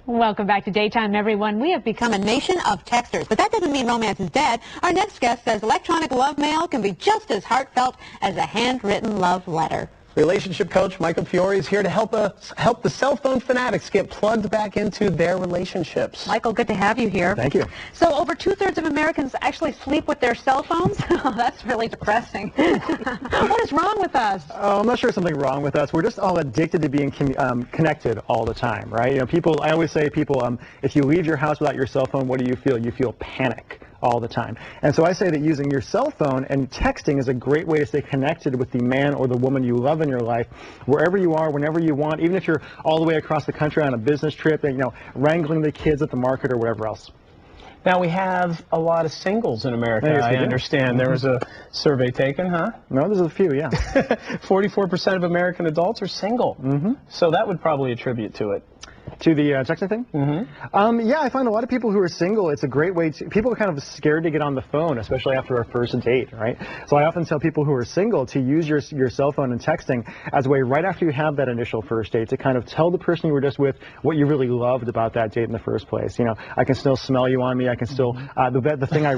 Welcome back to Daytime, everyone. We have become a nation of texters, but that doesn't mean romance is dead. Our next guest says electronic love mail can be just as heartfelt as a handwritten love letter. Relationship coach Michael Fiore is here to help the cell phone fanatics get plugged back into their relationships. Michael, good to have you here. Thank you. So over 2/3 of Americans actually sleep with their cell phones? Oh, that's really depressing. What is wrong with us? Oh, I'm not sure there's something wrong with us. We're just all addicted to being connected all the time, right? You know, I always say if you leave your house without your cell phone, what do you feel? You feel panic all the time. And so I say that using your cell phone and texting is a great way to stay connected with the man or the woman you love in your life, wherever you are, whenever you want, even if you're all the way across the country on a business trip and, wrangling the kids at the market or whatever else. Now, we have a lot of singles in America, Yes, I understand. There was a survey taken, huh? No, there's a few, yeah. 44% of American adults are single. So that would probably attribute to it. To the texting thing? Yeah, I find a lot of people who are single, it's a great way to, people are kind of scared to get on the phone, especially after a first date, right? So I often tell people who are single to use your cell phone and texting as a way right after you have that initial first date to kind of tell the person you were just with what you really loved about that date in the first place. You know, I can still smell you on me, I can still, the thing I...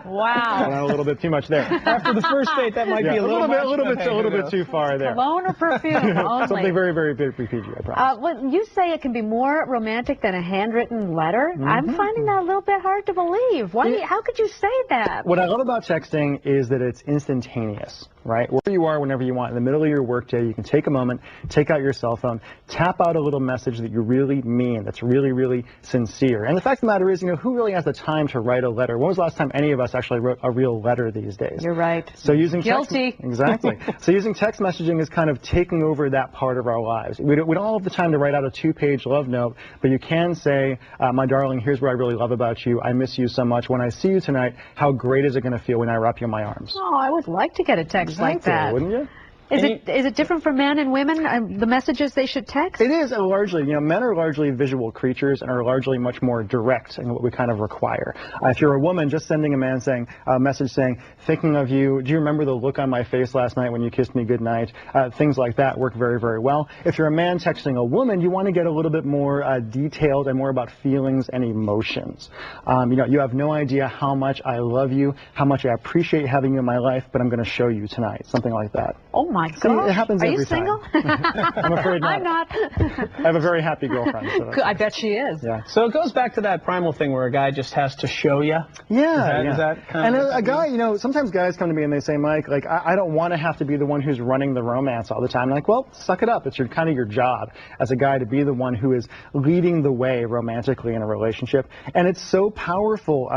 Wow. A little bit too much there. After the first date, that might be a little bit too far there. Cologne or perfume only? Something very, very PG, I promise. Well, you say it can be more romantic than a handwritten letter. I'm finding that a little bit hard to believe. How could you say that? What I love about texting is that it's instantaneous, right? Wherever you are, whenever you want, in the middle of your workday, you can take a moment, take out your cell phone, tap out a little message that you really mean, that's really, really sincere. And the fact of the matter is, who really has the time to write a letter? When was the last time any of us actually wrote a real letter these days? You're right. So using Guilty. Exactly. So using text messaging is kind of taking over that part of our lives. We don't have the time to write out a 2-page love note, but you can say, my darling, here's what I really love about you. I miss you so much. When I see you tonight, how great is it going to feel when I wrap you in my arms? Oh, I would like to get a text like that. Wouldn't you? Is it different for men and women, the messages they should text? It is largely, men are largely visual creatures and are largely much more direct in what we kind of require. If you're a woman, just sending a message saying, thinking of you, do you remember the look on my face last night when you kissed me goodnight? Things like that work very, very well. If you're a man texting a woman, you want to get a little bit more detailed and more about feelings and emotions. You have no idea how much I love you, how much I appreciate having you in my life, but I'm going to show you tonight. Something like that. Oh my gosh. It happens every time. Are you single? I'm afraid not. I'm not. I have a very happy girlfriend. So I bet she is. Yeah. So it goes back to that primal thing where a guy just has to show you. Yeah. Is that kind of? And a guy, sometimes guys come to me and they say, Mike, I don't want to have to be the one who's running the romance all the time. I'm like, well, suck it up. It's kind of your job as a guy to be the one who is leading the way romantically in a relationship. And it's so powerful.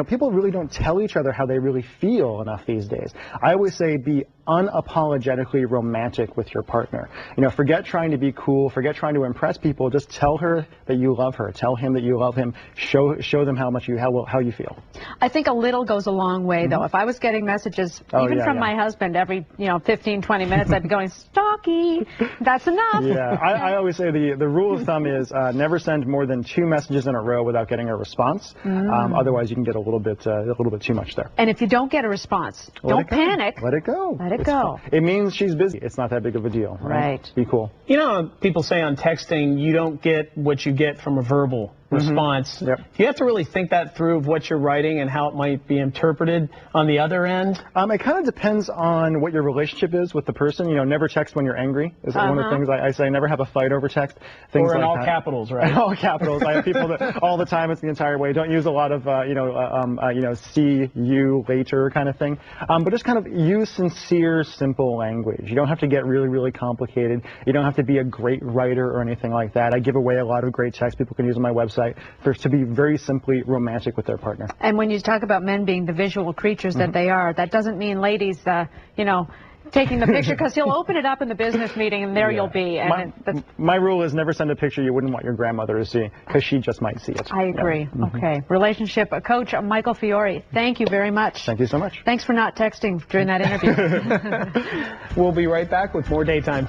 People really don't tell each other how they really feel enough these days. I always say be unapologetically romantic with your partner. Forget trying to be cool, forget trying to impress people, just tell her that you love her, tell him that you love him, show them how you feel. I think a little goes a long way though. If I was getting messages even from my husband every 15-20 minutes, I'd be going, stalky, that's enough. Yeah, I always say the rule of thumb is never send more than 2 messages in a row without getting a response. Otherwise you can get a little bit too much there. And if you don't get a response, don't panic. Let it go. Let it go. It means she's busy. It's not that big of a deal. Right. Be cool. People say on texting you don't get what you get from a verbal response. Yep. You have to really think that through of what you're writing and how it might be interpreted on the other end. It kind of depends on what your relationship is with the person. Never text when you're angry is one of the things I say. Never have a fight over text. Things or in like all that. Capitals, right? All capitals. I have people that all the time. It's the entire way. Don't use a lot of see you later kind of thing. But just kind of use sincere, simple language. You don't have to get really, really complicated. You don't have to be a great writer or anything like that. I give away a lot of great texts people can use on my website to be very simply romantic with their partner. And when you talk about men being the visual creatures that they are, that doesn't mean ladies, taking the picture, because he'll open it up in the business meeting and there you'll be. And my rule is never send a picture you wouldn't want your grandmother to see, because she just might see it. I agree. Okay. Relationship coach Michael Fiore, thank you very much. Thank you so much. Thanks for not texting during that interview. We'll be right back with more Daytime.